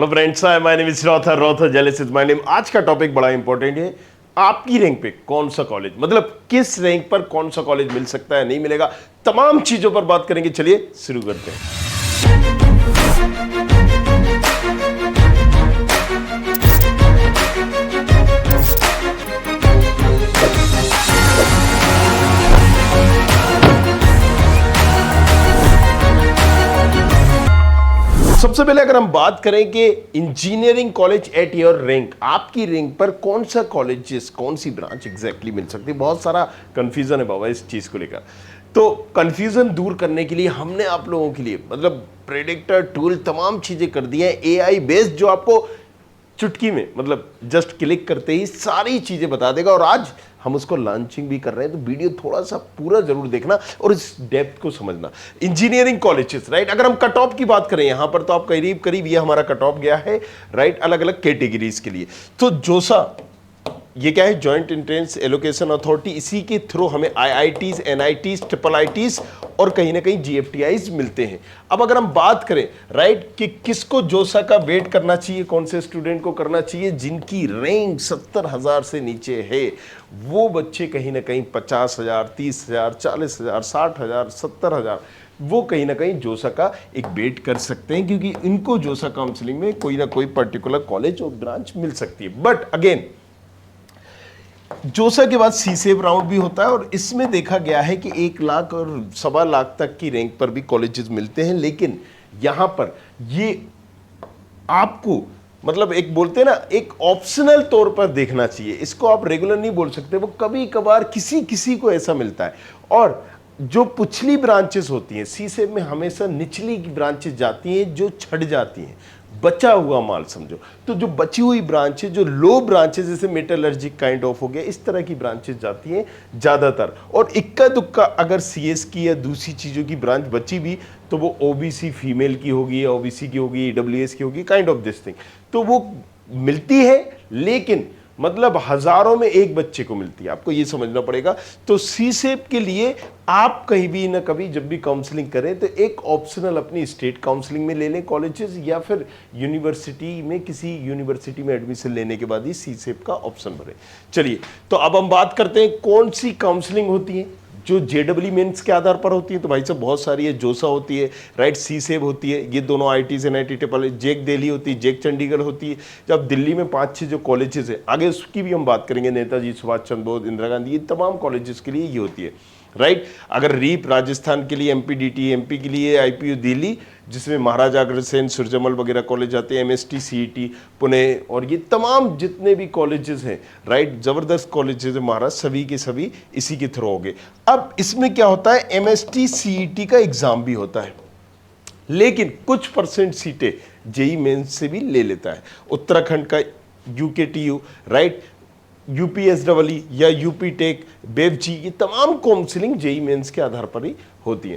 Hello friends, my name is Rother Jelis is my name. आज का topic बड़ा important है। आपकी रैंक पे कौन सा कॉलेज, मतलब किस रैंक पर कौन सा कॉलेज मिल सकता है, नहीं मिलेगा, तमाम चीजों पर बात करेंगे। चलिए शुरू करते हैं। सबसे पहले अगर हम बात करें कि engineering college at your rank, आपकी रैंक पर कौन सा कॉलेज, कौन सी ब्रांच एग्जैक्टली मिल सकती है। बहुत सारा कंफ्यूजन है बाबा इस चीज को लेकर। तो कंफ्यूजन दूर करने के लिए हमने आप लोगों के लिए मतलब प्रेडिक्टर टूल तमाम चीजें कर दी हैं, एआई बेस्ड, जो आपको चुटकी में मतलब जस्ट क्लिक करते ही सारी चीजें बता देगा। और आज हम उसको लॉन्चिंग भी कर रहे हैं, तो वीडियो थोड़ा सा पूरा जरूर देखना और इस डेप्थ को समझना। Engineering colleges, right. अगर हम कट ऑफ की बात करें यहां पर, तो आप करीब करीब ये हमारा कट ऑफ गया है, राइट, अलग अलग कैटेगरीज के लिए। तो जोसा, ये क्या है, जॉइंट एंट्रेंस एलोकेशन अथॉरिटी, इसी के थ्रू हमें आईआईटीज, एनआईटीज, ट्रिपल आईटीज और कहीं ना कहीं जीएफटीआईज मिलते हैं। अब अगर हम बात करें, राइट, कि किसको जोसा का वेट करना चाहिए, कौन से स्टूडेंट को करना चाहिए, जिनकी रैंक 70,000 से नीचे है, वो बच्चे कहीं ना कहीं 50,000, 30,000, 40,000, 60,000, 70,000, वो कहीं ना कहीं जोसा का एक वेट कर सकते हैं, क्योंकि इनको जोसा काउंसलिंग में कोई ना कोई पर्टिकुलर कॉलेज और ब्रांच मिल सकती है। बट अगेन, जोसा के बाद सीसेब राउंड भी होता है, और इसमें देखा गया है कि 1 लाख और 1.25 लाख तक की रैंक पर भी कॉलेजेस मिलते हैं। लेकिन यहां पर ये आपको मतलब एक बोलते हैं ना, एक ऑप्शनल तौर पर देखना चाहिए। इसको आप रेगुलर नहीं बोल सकते, वो कभी कभार किसी किसी को ऐसा मिलता है। और जो पिछली ब्रांचेस होती हैं सीसेब में, हमेशा निचली ब्रांचेस जाती हैं जो छट जाती हैं, बचा हुआ माल समझो। तो जो बची हुई ब्रांचेस, जो लो ब्रांचेस, जैसे मेटलर्जिक काइंड ऑफ हो गया, इस तरह की ब्रांचेस जाती हैं ज़्यादातर। और इक्का दुक्का अगर सीएस की या दूसरी चीज़ों की ब्रांच बची भी, तो वो ओबीसी फीमेल की होगी, या ओबीसी की होगी, ईडब्ल्यूएस की होगी, काइंड ऑफ दिस थिंग। तो वो मिलती है, लेकिन मतलब हजारों में एक बच्चे को मिलती है, आपको ये समझना पड़ेगा। तो सीसेब के लिए आप कहीं भी ना कभी जब भी काउंसलिंग करें, तो एक ऑप्शनल अपनी स्टेट काउंसलिंग में ले लें कॉलेजेस, या फिर यूनिवर्सिटी में, किसी यूनिवर्सिटी में एडमिशन लेने के बाद ही सीसेब का ऑप्शन भरें। चलिए, तो अब हम बात करते हैं कौन सी काउंसलिंग होती है जो जेडब्ल्यू मेंस के आधार पर होती है। तो भाई साहब बहुत सारी है, जोसा होती है, राइट, सीसेब होती है, ये दोनों आईटीज, एनआईटी, ट्रिपल, जेक दिल्ली होती है, जेक चंडीगढ़ होती है। जब दिल्ली में 5-6 जो कॉलेजेस है, आगे उसकी भी हम बात करेंगे, नेताजी सुभाष चंद्र बोस, इंदिरा गांधी, ये तमाम कॉलेजेस के लिए ये होती है, राइट। अगर रीप राजस्थान के लिए, एमपीडीटी एमपी के लिए, आईपीयू दिल्ली, जिसमें महाराजा अग्रसेन, सुरजमल वगैरह कॉलेज आते हैं, एमएसटी, सीईटी पुणे, और ये तमाम जितने भी कॉलेजेस हैं, राइट, जबरदस्त कॉलेजेस हैं महाराज, सभी के सभी इसी के थ्रू होंगे। अब इसमें क्या होता है, एमएसटी सीईटी का एग्जाम भी होता है, लेकिन कुछ परसेंट सीटें जेई मेंस से भी ले लेता है। उत्तराखंड का यूकेटीयू, राइट, यूपीएसडब्ल्यू या यूपी टेक, बेवजी, ये तमाम काउंसलिंग जेई मेंस के आधार पर ही होती है।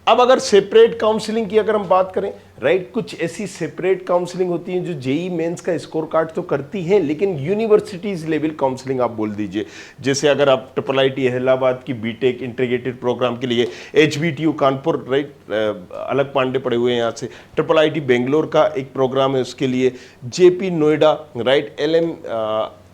अब अगर सेपरेट काउंसलिंग की अगर हम बात करें, राइट, कुछ ऐसी सेपरेट काउंसलिंग होती है जो जेई मेंस का स्कोर कार्ड तो करती है, लेकिन यूनिवर्सिटीज लेवल काउंसलिंग आप बोल दीजिए। जैसे अगर आप ट्रिपल आईटी इलाहाबाद की बीटेक इंटीग्रेटेड प्रोग्राम के लिए, एचबीटीयू कानपुर, राइट, अलग पांडे पड़े हुए हैं यहाँ से, ट्रिपल आईटी बेंगलोर का एक प्रोग्राम है उसके लिए, JP Noida, right,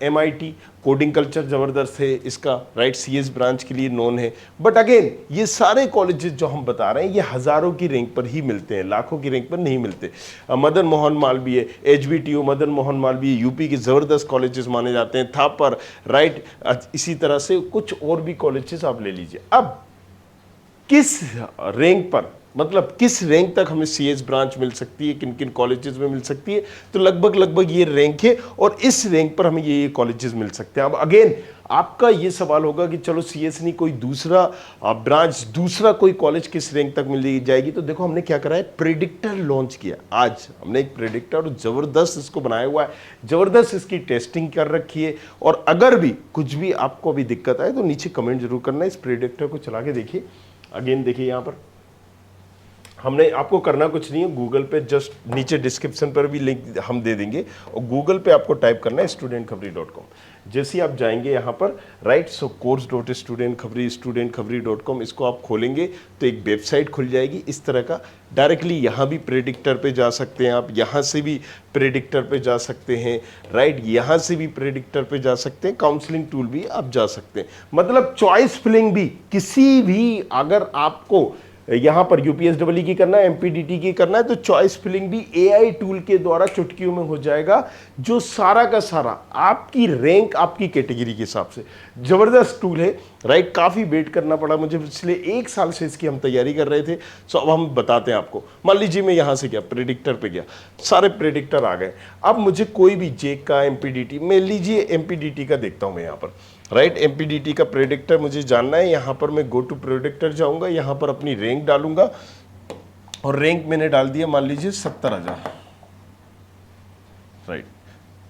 MIT coding culture जबरदस्त है इसका, राइट, सीएस ब्रांच के लिए नोन है। बट अगेन, ये सारे कॉलेजेस जो हम बता रहे हैं, ये हजारों की रैंक पर ही मिलते हैं, लाखों की रैंक पर नहीं मिलते। मदन मोहन मालवीय, एचबीटीयू मदन मोहन मालवीय, यूपी के जबरदस्त कॉलेजेस माने जाते हैं, थापर, राइट, इसी तरह से कुछ और भी कॉलेजेस आप ले लीजिए। अब किस रैंक पर, मतलब किस रैंक तक हमें सीएस ब्रांच मिल सकती है, किन किन कॉलेजेस में मिल सकती है, तो लगभग ये रैंक है, और इस रैंक पर हमें ये कॉलेजेस मिल सकते हैं। अब अगेन आपका ये सवाल होगा कि चलो सीएस नहीं, कोई दूसरा ब्रांच, दूसरा कोई कॉलेज किस रैंक तक मिल जाएगी। तो देखो हमने क्या करा है, प्रेडिक्टर लॉन्च किया। आज हमने एक प्रेडिक्टर जबरदस्त इसको बनाया हुआ है, जबरदस्त इसकी टेस्टिंग कर रखी है। और अगर भी कुछ भी आपको अभी दिक्कत आए तो नीचे कमेंट जरूर करना, इस प्रेडिक्टर को चला के देखिए। अगेन देखिए, यहाँ पर हमने आपको करना कुछ नहीं है, गूगल पे जस्ट नीचे डिस्क्रिप्शन पर भी लिंक हम दे देंगे, और गूगल पे आपको टाइप करना है studentkhapri.com। जैसे ही आप जाएंगे यहाँ पर राइट, सो course.studentkhapri.com, इसको आप खोलेंगे तो एक वेबसाइट खुल जाएगी इस तरह का। डायरेक्टली यहाँ भी प्रेडिक्टर पे जा सकते हैं आप, यहाँ से भी प्रेडिक्टर पे जा सकते हैं राइट, यहाँ से भी प्रेडिक्टर पे जा सकते हैं, काउंसलिंग टूल भी आप जा सकते हैं। मतलब चॉइस फिलिंग भी किसी भी, अगर आपको यहाँ पर यूपीएसडब्ल्यू की करना है, एमपीडीटी की करना है, तो चॉइस फिलिंग भी एआई टूल के द्वारा चुटकियों में हो जाएगा, जो सारा का सारा आपकी रैंक आपकी कैटेगरी के हिसाब से। जबरदस्त टूल है राइट। काफ़ी वेट करना पड़ा मुझे, पिछले 1 साल से इसकी हम तैयारी कर रहे थे। सो अब हम बताते हैं आपको। मान लीजिए मैं यहाँ से गया प्रेडिक्टर पे गया, सारे प्रेडिक्टर आ गए। अब मुझे कोई भी जेक का, एमपीडीटी, मैं लीजिए एमपीडीटी का देखता हूँ मैं यहाँ पर राइट। एमपीडीटी का प्रेडिक्टर मुझे जानना है। यहाँ पर मैं गो टू प्रेडिक्टर जाऊँगा, यहाँ पर अपनी रैंक डालूंगा और रैंक मैंने डाल दिया मान लीजिए 70,000 राइट।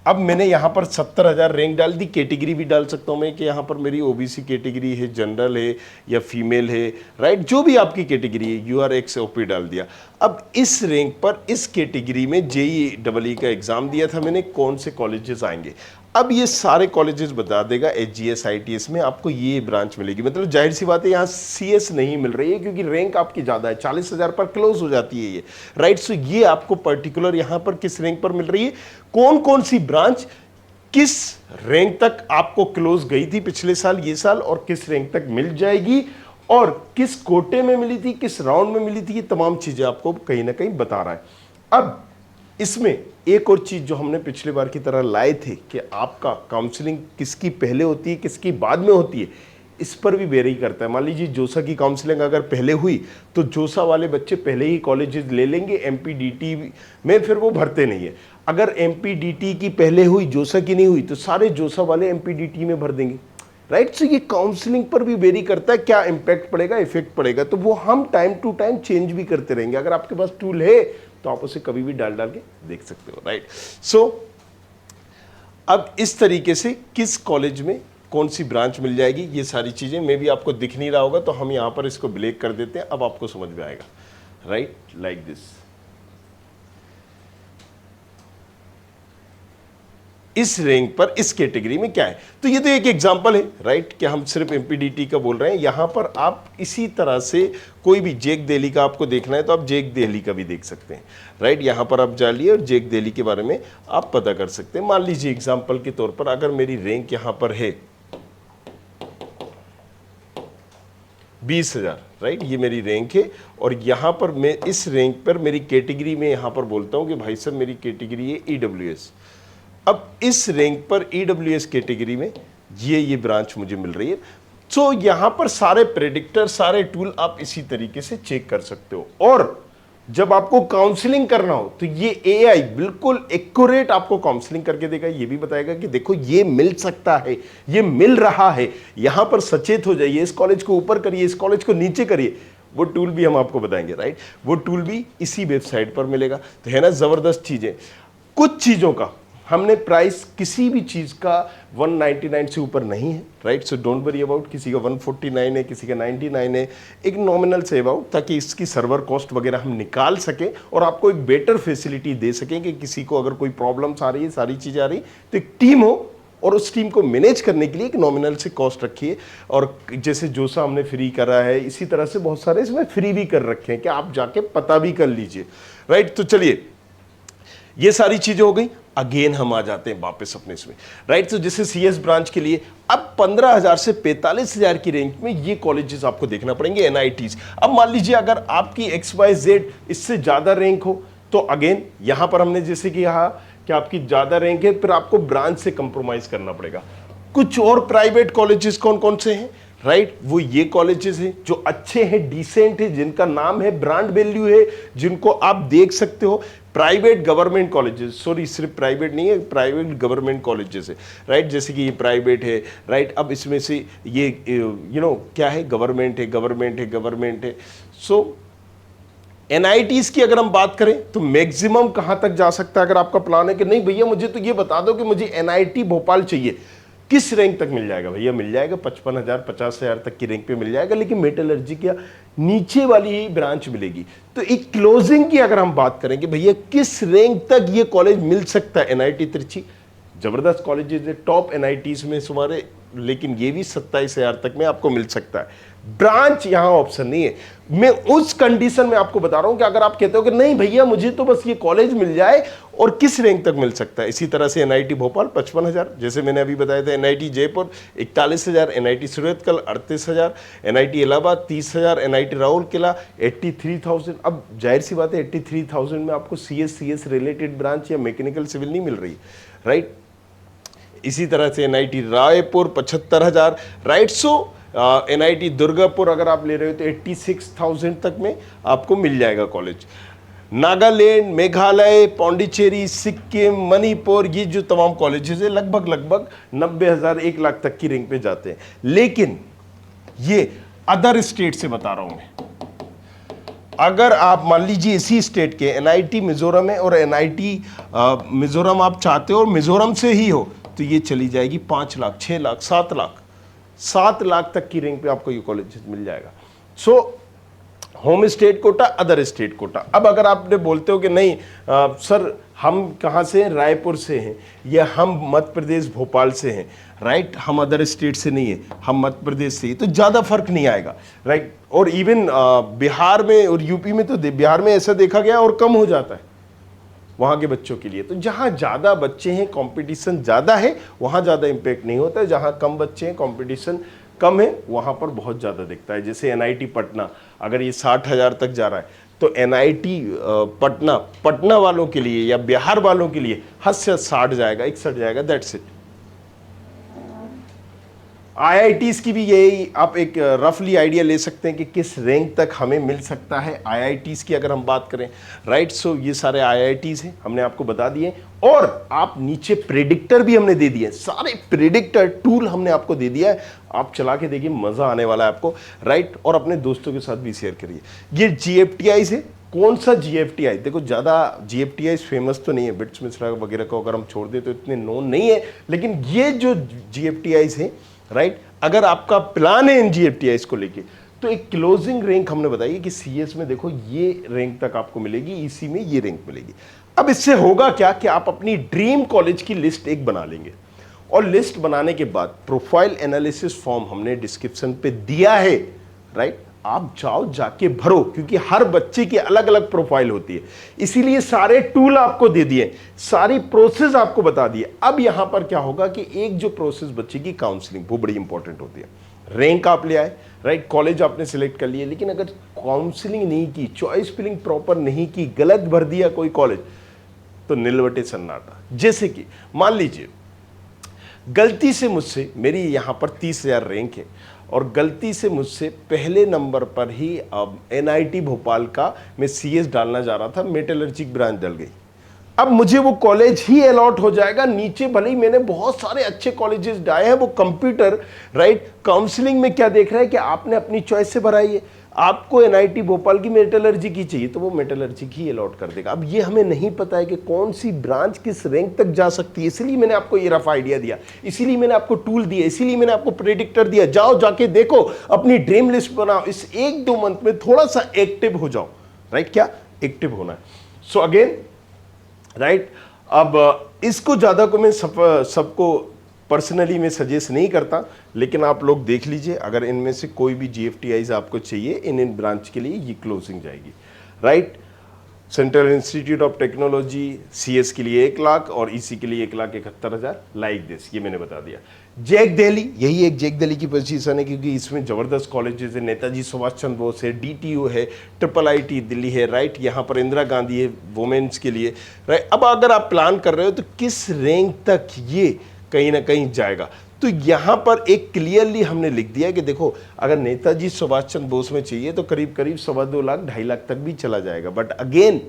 अब मैंने यहाँ पर 70,000 रैंक डाल दी। कैटेगरी भी डाल सकता हूँ मैं कि यहाँ पर मेरी ओबीसी कैटेगरी है, जनरल है या फीमेल है राइट, जो भी आपकी कैटेगरी है, यूआरएक्स ओपी डाल दिया। अब इस रैंक पर इस कैटेगरी में जेईई का एग्जाम दिया था मैंने, कौन से कॉलेजेस आएंगे। अब ये सारे कॉलेजेस बता देगा। एचजीएस आईटीएस में आपको ये ब्रांच मिलेगी। मतलब जाहिर सी बात है यहाँ सीएस नहीं मिल रही है क्योंकि रैंक आपकी ज़्यादा है, 40,000 पर क्लोज हो जाती है ये राइट। सो ये आपको पर्टिकुलर यहाँ पर किस रैंक पर मिल रही है, कौन कौन सी ब्रांच किस रैंक तक आपको क्लोज गई थी पिछले साल, ये साल, और किस रैंक तक मिल जाएगी, और किस कोटे में मिली थी, किस राउंड में मिली थी, ये तमाम चीज़ें आपको कहीं ना कहीं बता रहा है। अब इसमें एक और चीज जो हमने पिछली बार की तरह लाए थे कि आपका काउंसलिंग किसकी पहले होती है, किसकी बाद में होती है, इस पर भी वेरी करता है। मान लीजिए जोसा की काउंसलिंग अगर पहले हुई तो जोसा वाले बच्चे पहले ही कॉलेजेस ले लेंगे, एमपीडीटी में फिर वो भरते नहीं है। अगर एमपीडीटी की पहले हुई, जोसा की नहीं हुई, तो सारे जोसा वाले एमपीडीटी में भर देंगे राइट। सो ये काउंसलिंग पर भी वेरी करता है, क्या इंपैक्ट पड़ेगा, इफेक्ट पड़ेगा, तो वो हम टाइम टू टाइम चेंज भी करते रहेंगे। अगर आपके पास टूल है तो आप उसे कभी भी डाल के देख सकते हो राइट। सो अब इस तरीके से किस कॉलेज में कौन सी ब्रांच मिल जाएगी, ये सारी चीजें मे भी आपको दिख नहीं रहा होगा, तो हम यहां पर इसको ब्लैक कर देते हैं। अब आपको समझ में आएगा राइट, लाइक दिस। इस रैंक पर इस कैटेगरी में क्या है, तो ये तो एक एग्जांपल है राइट कि हम सिर्फ एमपीडीटी का बोल रहे हैं। यहां पर आप इसी तरह से कोई भी जेक दिल्ली का आपको देखना है तो आप जेक दिल्ली का भी देख सकते हैं राइट। यहां पर आप जाइए और जेक दिल्ली के बारे में आप पता कर सकते हैं। मान लीजिए एग्जाम्पल के तौर पर अगर मेरी रैंक यहां पर है 20,000 राइट, ये मेरी रैंक है, और यहां पर मैं इस रैंक पर मेरी कैटेगरी में यहां पर बोलता हूं कि भाई साहब मेरी कैटेगरी है ईडब्ल्यूएस। अब इस रैंक पर ईडब्ल्यूएस कैटेगरी में ये ब्रांच मुझे मिल रही है। सो यहां पर सारे प्रेडिक्टर, सारे टूल आप इसी तरीके से चेक कर सकते हो। और जब आपको काउंसलिंग करना हो तो ये एआई बिल्कुल एक्यूरेट आपको काउंसलिंग करके देगा। ये भी बताएगा कि देखो ये मिल सकता है, ये मिल रहा है, यहां पर सचेत हो जाइए, इस कॉलेज को ऊपर करिए, इस कॉलेज को नीचे करिए। वो टूल भी हम आपको बताएंगे राइट। वो टूल भी इसी वेबसाइट पर मिलेगा। तो है ना जबरदस्त चीजें। कुछ चीजों का हमने प्राइस किसी भी चीज का 199 से ऊपर नहीं है right. So don't worry about, किसी का 149 है, किसी का 99 है, एक नॉमिनल से अबाउट, ताकि इसकी सर्वर कॉस्ट वगैरह हम निकाल सकें और आपको एक बेटर फैसिलिटी दे सकें कि किसी को अगर कोई प्रॉब्लम्स आ रही है, सारी चीज़ें आ रही, तो एक टीम हो और उस टीम को मैनेज करने के लिए एक नॉमिनल से कॉस्ट रखिए। और जैसे जोसा हमने फ्री करा है, इसी तरह से बहुत सारे इसमें फ्री भी कर रखे हैं कि आप जाके पता भी कर लीजिए राइट। तो चलिए ये सारी चीजें हो गई। अगेन हम आ जाते हैं वापस अपने इसमें राइट। तो जैसे सीएस ब्रांच के लिए अब 15,000 से 45,000 की रेंज में ये कॉलेजेस आपको देखना पड़ेंगे, एनआईटीज। अब मान लीजिए अगर आपकी XYZ इससे ज्यादा रैंक हो तो अगेन यहां पर हमने जैसे कि कहा कि आपकी ज्यादा रैंक है, फिर आपको ब्रांच से कंप्रोमाइज करना पड़ेगा। कुछ और प्राइवेट कॉलेजेस कौन कौन से हैं राइट, वो ये कॉलेजेस हैं जो अच्छे हैं, डिसेंट है, जिनका नाम है, ब्रांड वैल्यू है, जिनको आप देख सकते हो। प्राइवेट गवर्नमेंट कॉलेजेस, सॉरी सिर्फ प्राइवेट नहीं है, प्राइवेट गवर्नमेंट कॉलेजेस है राइट। जैसे कि ये प्राइवेट है राइट। अब इसमें से ये क्या है, गवर्नमेंट है, गवर्नमेंट है, गवर्नमेंट है। सो एनआईटीज की अगर हम बात करें तो मैक्सिमम कहां तक जा सकता है। अगर आपका प्लान है कि नहीं भैया मुझे तो ये बता दो कि मुझे एनआईटी भोपाल चाहिए, किस रैंक तक मिल जाएगा भैया, मिल जाएगा 55,000 50,000 तक की रैंक पे मिल जाएगा, लेकिन मेटलर्जी क्या नीचे वाली ही ब्रांच मिलेगी। तो एक क्लोजिंग की अगर हम बात करें कि भैया किस रैंक तक ये कॉलेज मिल सकता है, एनआईटी त्रिची जबरदस्त कॉलेजेस है, टॉप एनआईटीज में तुम्हारे, लेकिन ये भी 27,000 तक में आपको मिल सकता है। ब्रांच यहां ऑप्शन नहीं है। मैं उस कंडीशन में आपको बता रहा हूं कि अगर आप कहते हो कि नहीं भैया मुझे तो बस ये कॉलेज मिल जाए, और किस रैंक तक मिल सकता है। इसी तरह से एनआईटी भोपाल 55,000, जैसे मैंने अभी बताया था, NIT Jaipur 41,000, NIT Surathkal 38,000, NIT Allahabad 30,000, NIT Rourkela 83,000। अब जाहिर सी बात है 83,000 में आपको सीएस रिलेटेड ब्रांच या मैकेनिकल सिविल नहीं मिल रही, राइट। इसी तरह से एनआईटी रायपुर 75,000, राइट। सो एनआईटी दुर्गापुर अगर आप ले रहे हो तो 86,000 तक में आपको मिल जाएगा कॉलेज। नागालैंड, मेघालय, पौंडीचेरी, सिक्किम, मणिपुर, ये जो तमाम कॉलेजेस है लगभग 90,000 1 लाख तक की रैंक पे जाते हैं। लेकिन ये अदर स्टेट से बता रहा हूं मैं, अगर आप मान लीजिए इसी स्टेट के एनआईटी मिजोरम है और एनआईटी मिजोरम आप चाहते हो और मिजोरम से ही हो, तो ये चली जाएगी 5 लाख, 6 लाख, 7 लाख तक की रैंक पे आपको ये कॉलेज मिल जाएगा। So home state quota, other state quota. अब अगर आपने बोलते हो कि नहीं सर हम कहाँ से हैं, रायपुर से हैं, या हम मध्य प्रदेश भोपाल से हैं, राइट, हम अदर स्टेट से नहीं है, हम मध्य प्रदेश से ही, तो ज़्यादा फर्क नहीं आएगा, राइट। और इवन बिहार में और यूपी में, तो बिहार में ऐसा देखा गया और कम हो जाता है वहाँ के बच्चों के लिए। तो जहाँ ज़्यादा बच्चे हैं, कंपटीशन ज़्यादा है, वहाँ ज़्यादा इम्पैक्ट नहीं होता है। जहाँ कम बच्चे हैं, कंपटीशन कम है, वहाँ पर बहुत ज़्यादा दिखता है। जैसे एनआईटी पटना, अगर ये 60,000 तक जा रहा है, तो एनआईटी पटना वालों के लिए या बिहार वालों के लिए हद से 60 जाएगा, 61 जाएगा, दैट्स इट। आईआईटीज की भी यही आप एक रफली आइडिया ले सकते हैं कि किस रैंक तक हमें मिल सकता है आईआईटीज की अगर हम बात करें, राइट। सो ये सारे आईआईटीज हैं, हमने आपको बता दिए, और आप नीचे प्रेडिक्टर भी हमने दे दिए, सारे प्रेडिक्टर टूल हमने आपको दे दिया है। आप चला के देखिए, मजा आने वाला है आपको, राइट। और अपने दोस्तों के साथ भी शेयर करिए। ये जीएफटीआई से, कौन सा जीएफटीआई, देखो ज़्यादा जीएफटीआई फेमस तो नहीं है, बिट्स मिश्रा वगैरह को अगर हम छोड़ दें तो इतने नोन नहीं है, लेकिन ये जो जीएफटीआई हैं, राइट, अगर आपका प्लान है इन जीएफटीआई को लेके, तो एक क्लोजिंग रैंक हमने बताई कि सीएस में देखो ये रैंक तक आपको मिलेगी, ईसी में ये रैंक मिलेगी। अब इससे होगा क्या कि आप अपनी ड्रीम कॉलेज की लिस्ट एक बना लेंगे, और लिस्ट बनाने के बाद प्रोफाइल एनालिसिस फॉर्म हमने डिस्क्रिप्शन पे दिया है, राइट। आप जाओ, जाके भरो, क्योंकि हर बच्चे की अलग अलग प्रोफाइल होती है, इसीलिए सारे टूल आपको दे दिए, सारी प्रोसेस आपको बता दिए। अब यहां पर क्या होगा कि एक जो प्रोसेस बच्चे की काउंसलिंग, वो बड़ी इंपॉर्टेंट होती है। रैंक आप ले आए, राइट, कॉलेज आपने सिलेक्ट कर लिए, लेकिन अगर काउंसलिंग नहीं की, चॉइस फिलिंग प्रॉपर नहीं की, गलत भर दिया कोई कॉलेज, तो निलवटे सन्नाटा। जैसे कि मान लीजिए गलती से मुझसे, मेरी यहां पर 30,000 रैंक है, और गलती से मुझसे पहले नंबर पर ही एनआईटी भोपाल का मैं सीएस डालना जा रहा था, मेटलर्जिक ब्रांच डल गई। अब मुझे वो कॉलेज ही अलॉट हो जाएगा, नीचे भले ही मैंने बहुत सारे अच्छे कॉलेजेस डाले हैं, वो कंप्यूटर, राइट, काउंसलिंग में क्या देख रहा है कि आपने अपनी चॉइस से भराई है, आपको एनआईटी भोपाल की मेटलर्जी की चाहिए, तो वो मेटलर्जी ही अलॉट कर देगा। अब ये हमें नहीं पता है कि कौन सी ब्रांच किस रैंक तक जा सकती है, इसलिए मैंने आपको ये रफ आइडिया दिया, इसीलिए मैंने आपको टूल दिया, इसीलिए मैंने आपको प्रेडिक्टर दिया। जाओ, जाके देखो, अपनी ड्रीम लिस्ट बनाओ, इस 1-2 मंथ में थोड़ा सा एक्टिव हो जाओ, राइट। क्या एक्टिव होना है? सो अगेन, राइट, अब इसको ज़्यादा को मैं सबको पर्सनली मैं सजेस्ट नहीं करता, लेकिन आप लोग देख लीजिए, अगर इनमें से कोई भी जीएफटीआईज आपको चाहिए इन ब्रांच के लिए, ये क्लोजिंग जाएगी, right. Central institute of technology CS के लिए 1 लाख और ईसी के लिए 1,71,000, लाइक दिस, ये मैंने बता दिया। जैक दिल्ली, यही एक जैक दिल्ली की पोजीशन है, क्योंकि इसमें जबरदस्त कॉलेजेस है, नेताजी सुभाष चंद्र बोस है, डीटीयू है, IIIT दिल्ली है, राइट, यहाँ पर इंदिरा गांधी है वुमेन्स के लिए, राइट। अब अगर आप प्लान कर रहे हो तो किस रैंक तक ये कहीं ना कहीं जाएगा, तो यहां पर एक क्लियरली हमने लिख दिया कि देखो, अगर नेताजी सुभाष चंद्र बोस में चाहिए तो करीब करीब 2.25 लाख 2.5 लाख तक भी चला जाएगा। बट अगेन,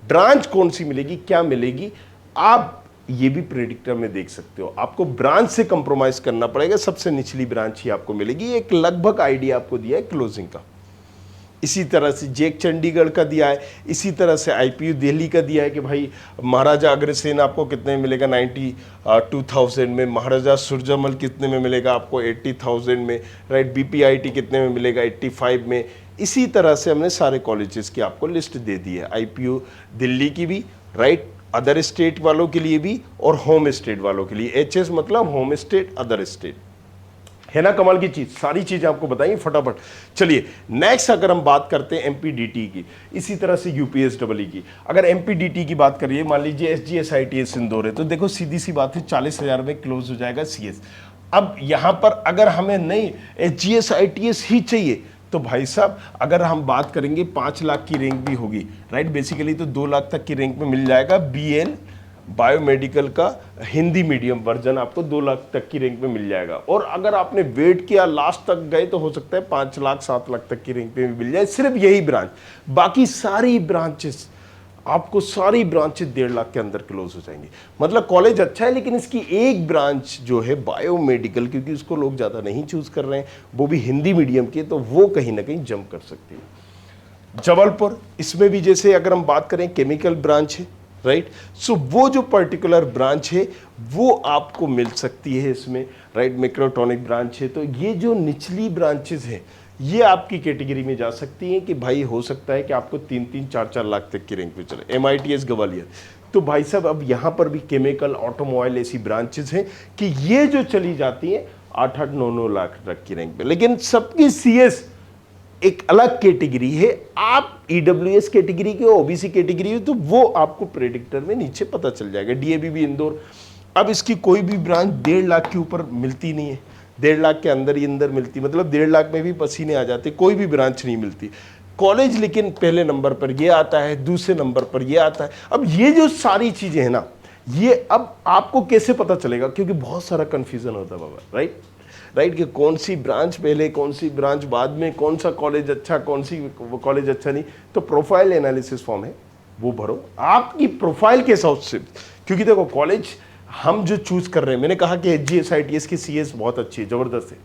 ब्रांच कौन सी मिलेगी, क्या मिलेगी, आप ये भी प्रेडिक्टर में देख सकते हो। आपको ब्रांच से कंप्रोमाइज करना पड़ेगा, सबसे निचली ब्रांच ही आपको मिलेगी। एक लगभग आइडिया आपको दिया है क्लोजिंग का। इसी तरह से जेक चंडीगढ़ का दिया है, इसी तरह से आईपीयू दिल्ली का दिया है कि भाई महाराजा अग्रसेन आपको कितने में मिलेगा, 92,000 में, महाराजा सूरजमल कितने में मिलेगा आपको, 80,000 में, राइट, बीपीआईटी कितने में मिलेगा, 85 में। इसी तरह से हमने सारे कॉलेजेस की आपको लिस्ट दे दी है, आईपीयू दिल्ली की भी, राइट, अदर स्टेट वालों के लिए भी और होम स्टेट वालों के लिए। HS मतलब होम स्टेट अदर स्टेट, है ना कमाल की चीज, सारी चीजें आपको बताइए फटाफट। चलिए नेक्स्ट अगर हम बात करते हैं MPDT की, इसी तरह से UPSEE की। अगर MPDT की बात करिए, मान लीजिए SGS ITS इंदौर है, तो देखो सीधी सी बात है 40,000 में क्लोज हो जाएगा CS। अब यहां पर अगर हमें नहीं SGS ITS ही चाहिए तो भाई साहब अगर हम बात करेंगे 5 लाख की रैंक भी होगी, राइट, बेसिकली तो 2 लाख तक की रैंक में मिल जाएगा। BL बायोमेडिकल का हिंदी मीडियम वर्जन आपको 2 लाख तक की रैंक में मिल जाएगा। और अगर आपने वेट किया लास्ट तक गए तो हो सकता है 5 लाख 7 लाख तक की रैंक पे भी मिल जाए, सिर्फ यही ब्रांच। बाकी सारी ब्रांचेस आपको, सारी ब्रांचेस 1.5 लाख के अंदर क्लोज हो जाएंगी। मतलब कॉलेज अच्छा है, लेकिन इसकी एक ब्रांच जो है बायोमेडिकल, क्योंकि उसको लोग ज़्यादा नहीं चूज कर रहे हैं, वो भी हिंदी मीडियम की, तो वो कहीं ना कहीं जंप कर सकती है। जबलपुर, इसमें भी जैसे अगर हम बात करें केमिकल ब्रांच है, राइट, सो वो जो पर्टिकुलर ब्रांच है वो आपको मिल सकती है इसमें, राइट। मैक्रोटॉनिक ब्रांच है, तो ये जो निचली ब्रांचेस हैं ये आपकी कैटेगरी में जा सकती हैं कि भाई हो सकता है कि आपको 3-3, 4-4 लाख तक की रैंक पे चले। MITS ग्वालियर, तो भाई साहब अब यहाँ पर भी केमिकल, ऑटोमोबाइल ऐसी ब्रांचेस हैं कि ये जो चली जाती हैं 8-8, 9-9 लाख तक की रैंक पे। लेकिन सबकी CS एक अलग कैटेगरी है। आप EWS कैटेगरी के, OBC कैटेगरी हो, तो वो आपको प्रेडिक्टर में नीचे पता चल जाएगा। DABB इंदौर, अब इसकी कोई भी ब्रांच 1.5 लाख के ऊपर मिलती नहीं है, 1.5 लाख के अंदर ही अंदर मिलती, मतलब 1.5 लाख में भी पसीने आ जाते, कोई भी ब्रांच नहीं मिलती। कॉलेज लेकिन पहले नंबर पर ये आता है, दूसरे नंबर पर ये आता है। अब ये जो सारी चीजें हैं ना, ये अब आपको कैसे पता चलेगा, क्योंकि बहुत सारा कंफ्यूजन होता है बाबा, राइट, कि कौन सी ब्रांच पहले, कौन सी ब्रांच बाद में, कौन सा कॉलेज अच्छा, कौन सी कॉलेज अच्छा नहीं। तो प्रोफाइल एनालिसिस फॉर्म है, वो भरो आपकी प्रोफाइल के हिसाब से, क्योंकि देखो कॉलेज हम जो चूज कर रहे हैं, मैंने कहा कि SGS ITS की CS बहुत अच्छी है, जबरदस्त है।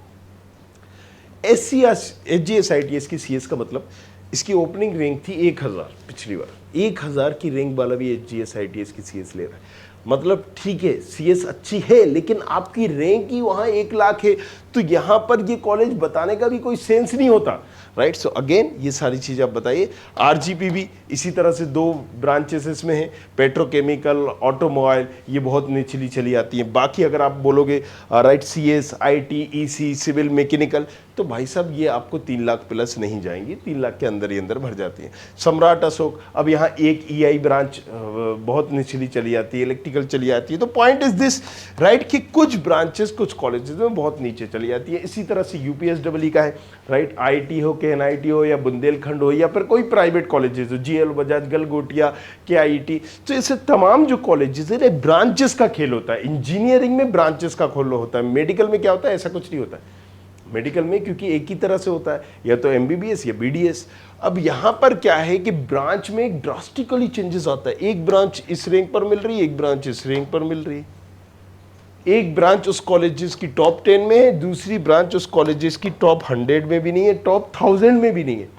SGS ITS की CS का मतलब इसकी ओपनिंग रैंक थी 1000 पिछली बार, 1000 की रैंक वाला भी SGS ITS की CS ले रहा है। मतलब ठीक है CS अच्छी है, लेकिन आपकी रैंक ही वहां 1 लाख है, तो यहां पर ये कॉलेज बताने का भी कोई सेंस नहीं होता, राइट। सो अगेन ये सारी चीज़ आप बताइए। RGP भी इसी तरह से 2 ब्रांचेस इसमें हैं, पेट्रोकेमिकल, ऑटोमोबाइल, ये बहुत निचली चली आती है। बाकी अगर आप बोलोगे right CS, IT, EC, civil, mechanical, तो भाई साहब ये आपको 3 लाख प्लस नहीं जाएंगी, 3 लाख के अंदर ही अंदर भर जाती है। सम्राट अशोक, अब यहाँ एक EI ब्रांच बहुत निचली चली आती है, इलेक्ट्रिकल चली आती है। तो पॉइंट इज दिस, राइट, कि कुछ ब्रांचेस कुछ कॉलेजेस में बहुत नीचे चली आती है। इसी तरह से UPSEE का है, राइट, IIT हो, KNIT हो, या बुंदेलखंड हो, या फिर कोई प्राइवेट कॉलेजेस हो, GL बजाज, गलगोटिया, KIT, तो ऐसे तमाम जो कॉलेजेस है ब्रांचेस का खेल होता है। इंजीनियरिंग में ब्रांचेस का खेल होता है, मेडिकल में क्या होता है, ऐसा कुछ नहीं होता है मेडिकल में, क्योंकि एक ही तरह से होता है, या तो MBBS या BDS। अब यहाँ पर क्या है कि ब्रांच में एक ड्रास्टिकली चेंजेस आता है, एक ब्रांच इस रैंक पर मिल रही है, एक ब्रांच इस रैंक पर मिल रही है, एक ब्रांच उस कॉलेजेस की टॉप 10 में है, दूसरी ब्रांच उस कॉलेजेस की टॉप 100 में भी नहीं है, टॉप 1000 में भी नहीं है।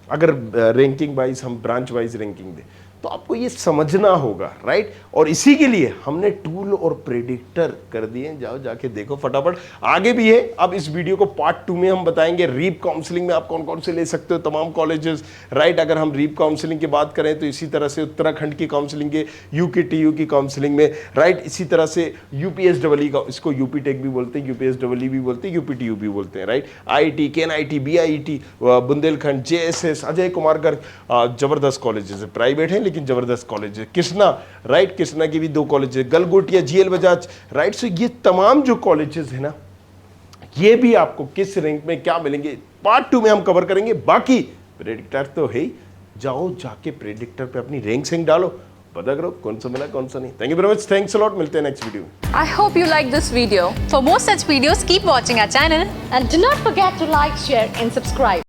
अगर रैंकिंग वाइज हम ब्रांच वाइज रैंकिंग दें तो आपको ये समझना होगा, राइट। और इसी के लिए हमने टूल और प्रेडिक्टर कर दिए, जाओ जाके देखो फटाफट। आगे भी है, अब इस वीडियो को पार्ट 2 में हम बताएंगे रीप काउंसलिंग में आप कौन कौन से ले सकते हो, तमाम कॉलेजेस, राइट। अगर हम रीप काउंसलिंग की बात करें तो इसी तरह से उत्तराखंड की काउंसलिंग के, UKTU की काउंसलिंग में, राइट। इसी तरह से UPSEE का, इसको UP टेक भी बोलते हैं, UPSEE भी बोलते हैं, UPTU भी बोलते हैं, right. IIT, KNIT, BIT, Bundelkhand, JSS, Ajay Kumar Garg, जबरदस्त कॉलेजेस है, प्राइवेट है लेकिन जबरदस्त कॉलेज है। कृष्णा, राइट, कृष्णा की भी 2 कॉलेज है, गलगोटिया, GL बजाज, राइट। सो ये तमाम जो कॉलेजेस है ना, ये भी आपको किस रैंक में क्या मिलेंगे पार्ट 2 में हम कवर करेंगे। बाकी प्रेडिक्टर तो है ही, जाओ जाके प्रेडिक्टर पे अपनी रैंक सिंह डालो, पता करो कौन सा मिला कौन सा नहीं। Thank you very much, thanks a lot, मिलते हैं नेक्स्ट वीडियो में। I hope you like this video. For more such videos, keep watching our channel And do not forget to like, share and subscribe.